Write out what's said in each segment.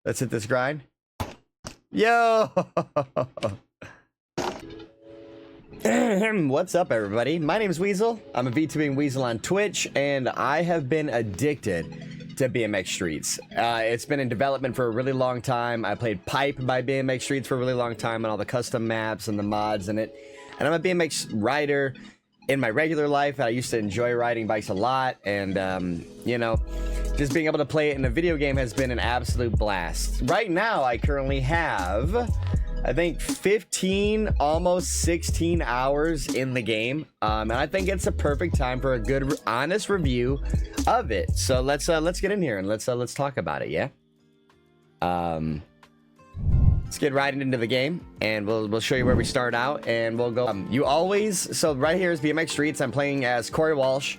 Let's hit this grind. Yo! What's up, everybody? My name is Weasel. I'm a VTubing Weasel on Twitch, and I have been addicted to BMX Streets. It's been in development for a really long time. I played Pipe by BMX Streets for a really long time, and all the custom maps and the mods in it. And I'm a BMX rider in my regular life. I used to enjoy riding bikes a lot, and you know, just being able to play it in a video game has been an absolute blast. Right now, I currently have, I think, 15, almost 16 hours in the game, and I think it's a perfect time for a good, honest review of it. So let's get in here and let's talk about it. Yeah. Let's get right into the game, and we'll show you where we start out, and we'll go. You always, so right here is BMX Streets. I'm playing as Corey Walsh.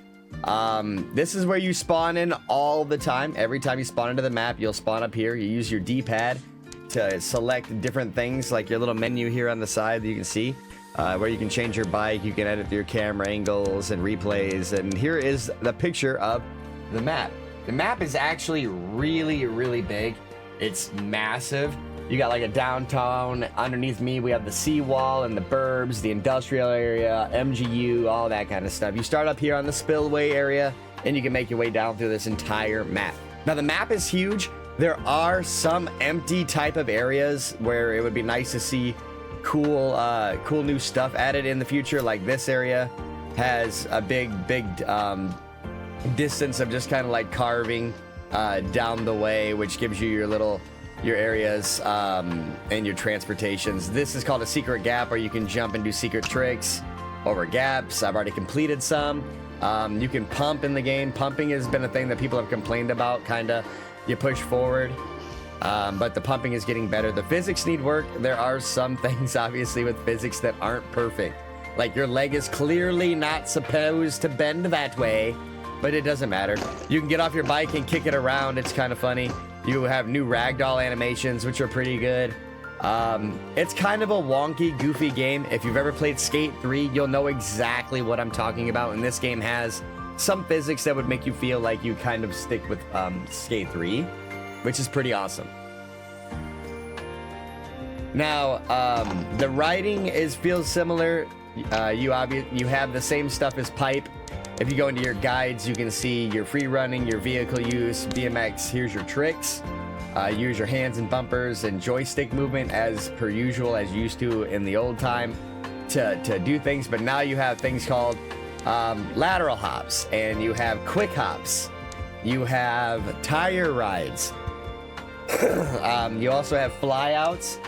This is where you spawn in all the time. Every time you spawn into the map, you'll spawn up here. You use your D-pad to select different things, like your little menu here on the side that you can see, where you can change your bike. You can edit your camera angles and replays. And here is the picture of the map. The map is actually really, really big. It's massive. You got like a downtown. Underneath me, we have the seawall and the burbs, the industrial area, MGU, all that kind of stuff. You start up here on the spillway area, and you can make your way down through this entire map. Now, the map is huge. There are some empty type of areas where it would be nice to see cool new stuff added in the future. Like this area has a big distance of just kind of like carving down the way, which gives you your areas and your transportations. This is called a secret gap, where you can jump and do secret tricks over gaps. I've already completed some. You can pump in the game. Pumping has been a thing that people have complained about. Kinda, you push forward, but the pumping is getting better. The physics need work. There are some things, obviously, with physics that aren't perfect. Like your leg is clearly not supposed to bend that way, but it doesn't matter. You can get off your bike and kick it around. It's kind of funny. You have new ragdoll animations, which are pretty good. It's kind of a wonky, goofy game. If you've ever played Skate 3, you'll know exactly what I'm talking about. And this game has some physics that would make you feel like you kind of stick with Skate 3, which is pretty awesome. Now, the writing feels similar. You have the same stuff as Pipe. If you go into your guides, you can see your free running, your vehicle use, BMX. Here's your tricks. Use your hands and bumpers and joystick movement as per usual, as you used to in the old time to do things. But now you have things called lateral hops, and you have quick hops. You have tire rides. You also have flyouts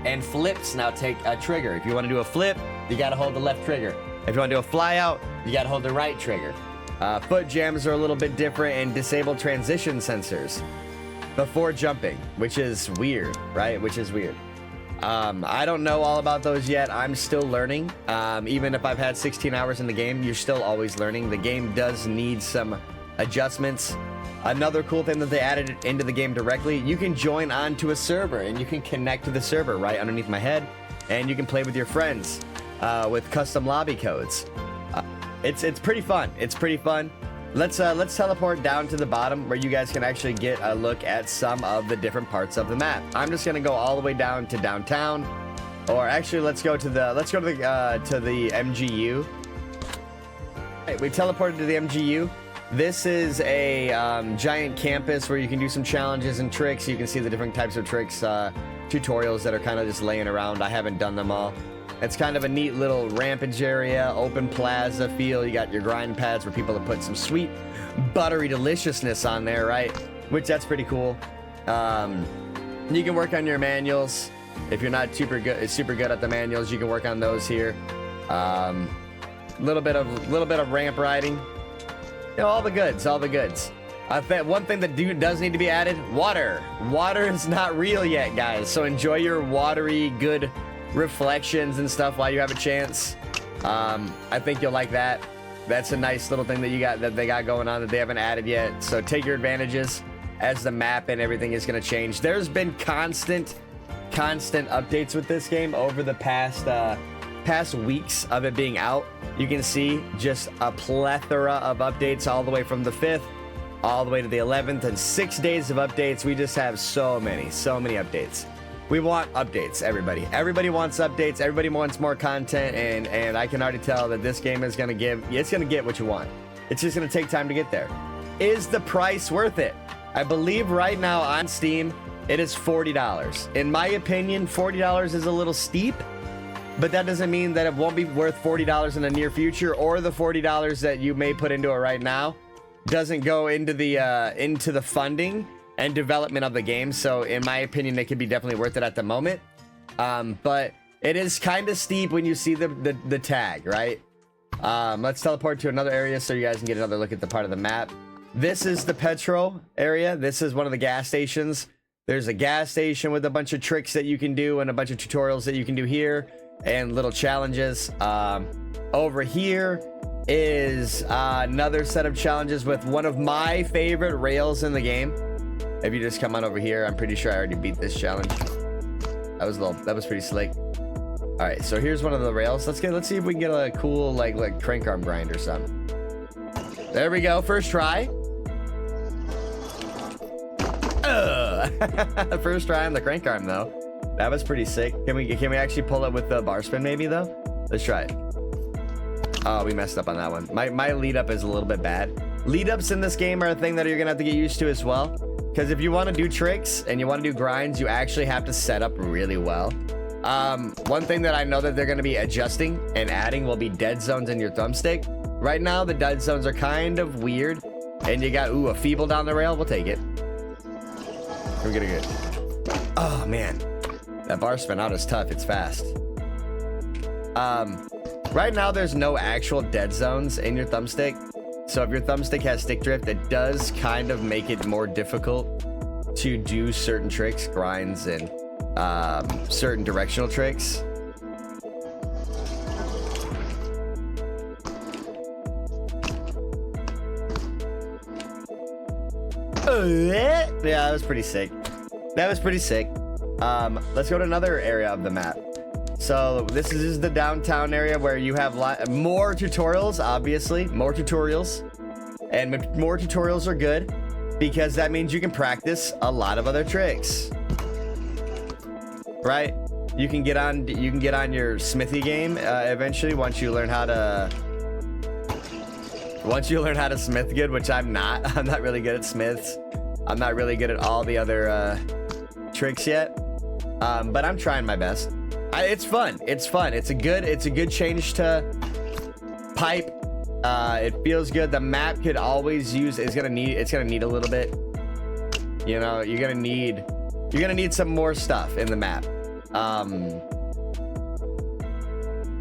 and flips. Now take a trigger. If you want to do a flip, you got to hold the left trigger. If you want to do a fly out, you got to hold the right trigger. Foot jams are a little bit different, and disable transition sensors before jumping, which is weird, right? Which is weird. I don't know all about those yet. I'm still learning. Even if I've had 16 hours in the game, you're still always learning. The game does need some adjustments. Another cool thing that they added into the game directly, you can join onto a server, and you can connect to the server right underneath my head, and you can play with your friends. With custom lobby codes. It's pretty fun. It's pretty fun. Let's teleport down to the bottom, where you guys can actually get a look at some of the different parts of the map. I'm just gonna go all the way down to downtown, or actually let's go to the MGU. Right, we teleported to the MGU. This is a giant campus where you can do some challenges and tricks. You can see the different types of tricks, tutorials that are kind of just laying around. I haven't done them all. It's kind of a neat little rampage area, open plaza feel. You got your grind pads where people have put some sweet, buttery deliciousness on there, right? Which, that's pretty cool. You can work on your manuals. If you're not super good at the manuals, you can work on those here. Little bit of ramp riding. You know, all the goods, all the goods. One thing that does need to be added: water. Water is not real yet, guys. So enjoy your watery, good reflections and stuff while you have a chance. I think you'll like that. That's a nice little thing that they got going on that they haven't added yet. So take your advantages as the map and everything is going to change. There's been constant updates with this game over the past weeks of it being out. You can see just a plethora of updates all the way from the 5th all the way to the 11th, and 6 days of updates. We just have so many updates. We want updates, everybody. Everybody wants updates. Everybody wants more content, and I can already tell that this game is gonna get what you want. It's just gonna take time to get there. Is the price worth it? I believe right now on Steam, it is $40. In my opinion, $40 is a little steep, but that doesn't mean that it won't be worth $40 in the near future, or the $40 that you may put into it right now doesn't go into the funding and development of the game. So in my opinion, it could be definitely worth it at the moment. But it is kind of steep when you see the tag, right? Let's teleport to another area so you guys can get another look at the part of the map. This is the petrol area. This is one of the gas stations. There's a gas station with a bunch of tricks that you can do and a bunch of tutorials that you can do here and little challenges. Over here is another set of challenges with one of my favorite rails in the game. If you just come on over here, I'm pretty sure I already beat this challenge. That was pretty slick. All right, so here's one of the rails. Let's see if we can get a cool like crank arm grind or something. There we go, first try. First try on the crank arm though. That was pretty sick. Can we actually pull it with the bar spin maybe though? Let's try it. Oh, we messed up on that one. My lead up is a little bit bad. Lead ups in this game are a thing that you're gonna have to get used to as well. Because if you want to do tricks and you want to do grinds, you actually have to set up really well. One thing that I know that they're going to be adjusting and adding will be dead zones in your thumbstick. Right now, the dead zones are kind of weird. And you got, a feeble down the rail. We'll take it. We're gonna get. Oh, man. That bar spin out is tough. It's fast. Right now, there's no actual dead zones in your thumbstick. So if your thumbstick has stick drift, it does kind of make it more difficult to do certain tricks, grinds, and certain directional tricks. Yeah, that was pretty sick. Let's go to another area of the map. So this is the downtown area where you have more tutorials, obviously, more tutorials. And more tutorials are good because that means you can practice a lot of other tricks. Right? You can get on your smithy game eventually once you learn how to smith good, which I'm not. I'm not really good at smiths. I'm not really good at all the other tricks yet. But I'm trying my best. It's fun. It's a good change to pipe. It feels good. The map could always use. It's gonna need a little bit. You know, you're gonna need some more stuff in the map.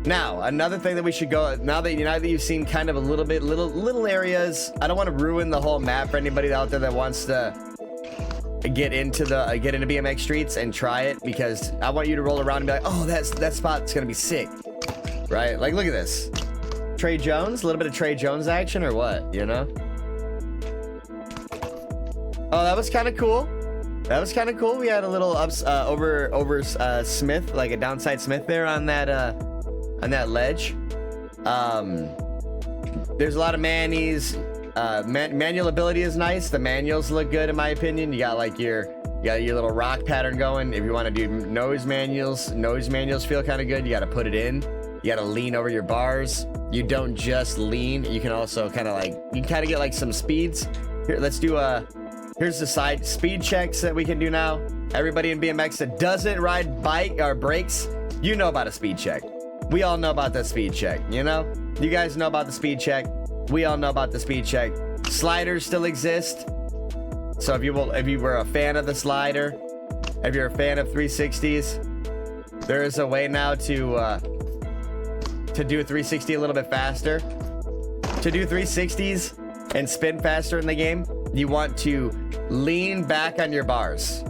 Now another thing that we should go now that you've seen kind of a little areas. I don't want to ruin the whole map for anybody out there that wants to get into BMX Streets and try it, because I want you to roll around and be like, oh, that spot's gonna be sick, right? Like, look at this, Trey Jones, a little bit of Trey Jones action or what, you know? Oh, that was kind of cool. We had a little over Smith, like a downside Smith there on that ledge. There's a lot of manuals. Manual ability is nice. The manuals look good in my opinion. You got your little rock pattern going. If you want to do nose manuals feel kind of good. You got to put it in. You got to lean over your bars. You don't just lean. You can also kind of get like some speeds. Here, let's do here's the side speed checks that we can do now. Everybody in BMX that doesn't ride bike or brakes, you know about a speed check. We all know about the speed check, you know? You guys know about the speed check. We all know about the speed check. Sliders still exist. So if you were a fan of the slider, if you're a fan of 360s, there is a way now to do a 360 a little bit faster. To do 360s and spin faster in the game, you want to lean back on your bars.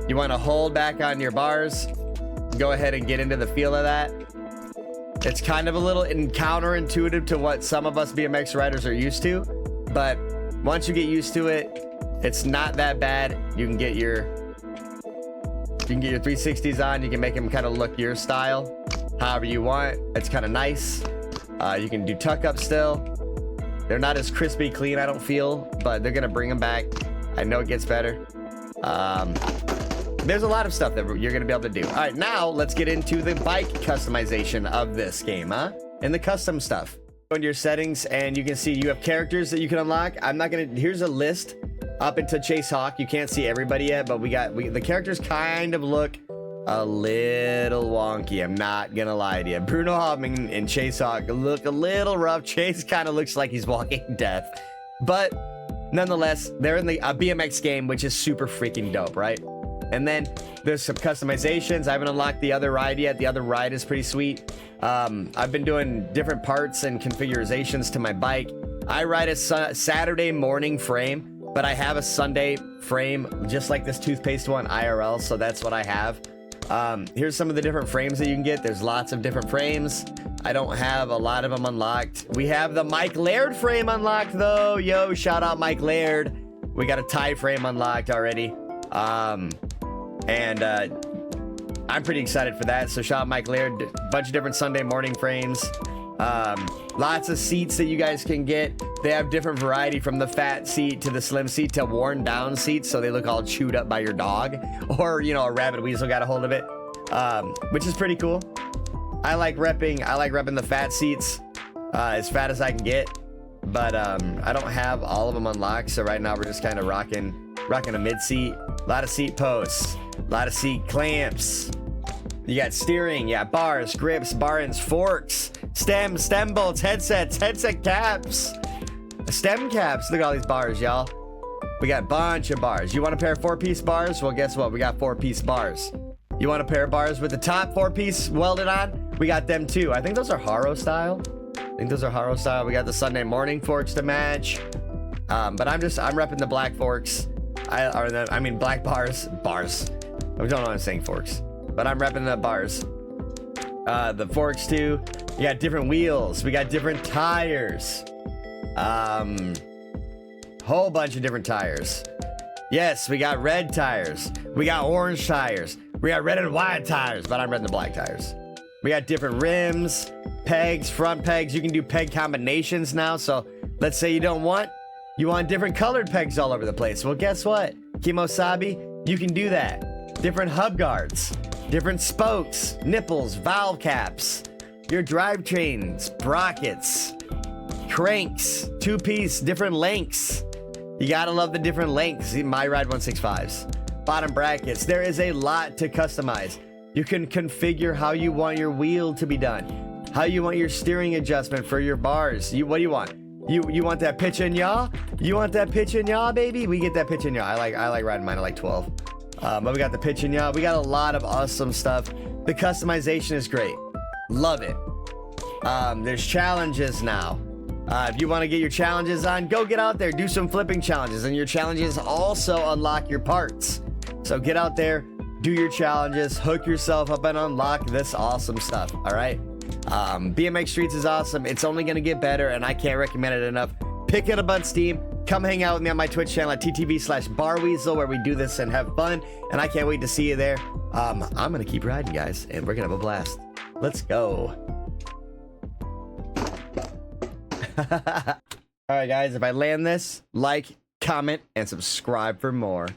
You want to hold back on your bars. Go ahead and get into the feel of that. It's kind of a little counterintuitive to what some of us BMX riders are used to, but once you get used to it, it's not that bad. You can get your 360s on. You can make them kind of look your style, however you want. It's kind of nice. You can do tuck up still. They're not as crispy clean, I don't feel, but they're gonna bring them back. I know it gets better. There's a lot of stuff that you're gonna be able to do. All right, now let's get into the bike customization of this game, huh? And the custom stuff. Go into your settings and you can see you have characters that you can unlock. I'm not gonna, here's a list up into Chase Hawk. You can't see everybody yet, but the characters kind of look a little wonky. I'm not gonna lie to you. Bruno Hoffman and Chase Hawk look a little rough. Chase kind of looks like he's walking death, but nonetheless, they're in the BMX game, which is super freaking dope, right? And then there's some customizations. I haven't unlocked the other ride yet. The other ride is pretty sweet. I've been doing different parts and configurations to my bike. I ride a Saturday morning frame, but I have a Sunday frame, just like this toothpaste one, IRL, so that's what I have. Here's some of the different frames that you can get. There's lots of different frames. I don't have a lot of them unlocked. We have the Mike Laird frame unlocked, though. Yo, shout out Mike Laird. We got a tie frame unlocked already. I'm pretty excited for that. So shout out Mike Laird. Bunch of different Sunday morning frames. Lots of seats that you guys can get. They have different variety from the fat seat to the slim seat to worn down seats, so they look all chewed up by your dog, or you know, a rabid weasel got a hold of it, which is pretty cool. I like repping the fat seats, as fat as I can get, but I don't have all of them unlocked. So right now we're just kind of rocking a mid seat. A lot of seat posts, a lot of seat clamps. You got steering, yeah, bars, grips, bar ends, forks, stem bolts, headset caps, stem caps. Look at all these bars, y'all. We got a bunch of bars. You want a pair of 4-piece bars? Well, guess what? We got 4-piece bars. You want a pair of bars with the top 4-piece welded on? We got them too. I think those are Haro style. We got the Sunday morning forks to match. But I'm repping the black forks. I mean black bars. I don't know why I'm saying forks. But I'm repping the bars. The forks too. You got different wheels. We got different tires. Whole bunch of different tires. Yes, we got red tires. We got orange tires. We got red and white tires, but I'm repping the black tires. We got different rims, pegs, front pegs. You can do peg combinations now. So let's say you want different colored pegs all over the place. Well, guess what? Kimosabi, you can do that. Different hub guards. Different spokes, nipples, valve caps, your drivetrain, sprockets, cranks, 2-piece, different lengths. You gotta love the different lengths. My Ride 165s. Bottom brackets. There is a lot to customize. You can configure how you want your wheel to be done, how you want your steering adjustment for your bars. What do you want? You want that pitch and yaw? You want that pitch and yaw, baby? We get that pitch and yaw. I like riding mine at like 12. But we got the pitch and yaw. We got a lot of awesome stuff. The customization is great. Love it. There's challenges now. If you want to get your challenges on, go get out there, do some flipping challenges, and your challenges also unlock your parts. So get out there, do your challenges, hook yourself up, and unlock this awesome stuff. All right. BMX Streets is awesome. It's only going to get better, and I can't recommend it enough. Pick it up on Steam. Come hang out with me on my Twitch channel at ttv/Barweezle, where we do this and have fun, and I can't wait to see you there. I'm gonna keep riding, guys, and we're gonna have a blast. Let's go. All right, guys, if I land this, like, comment, and subscribe for more.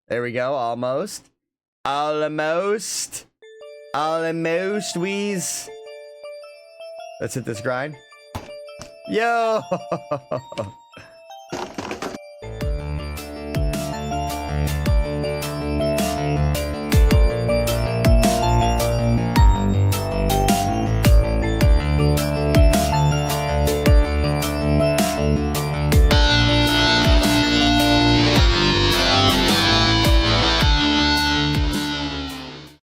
There we go, almost. Almost, Wheeze. Let's hit this grind. Yo!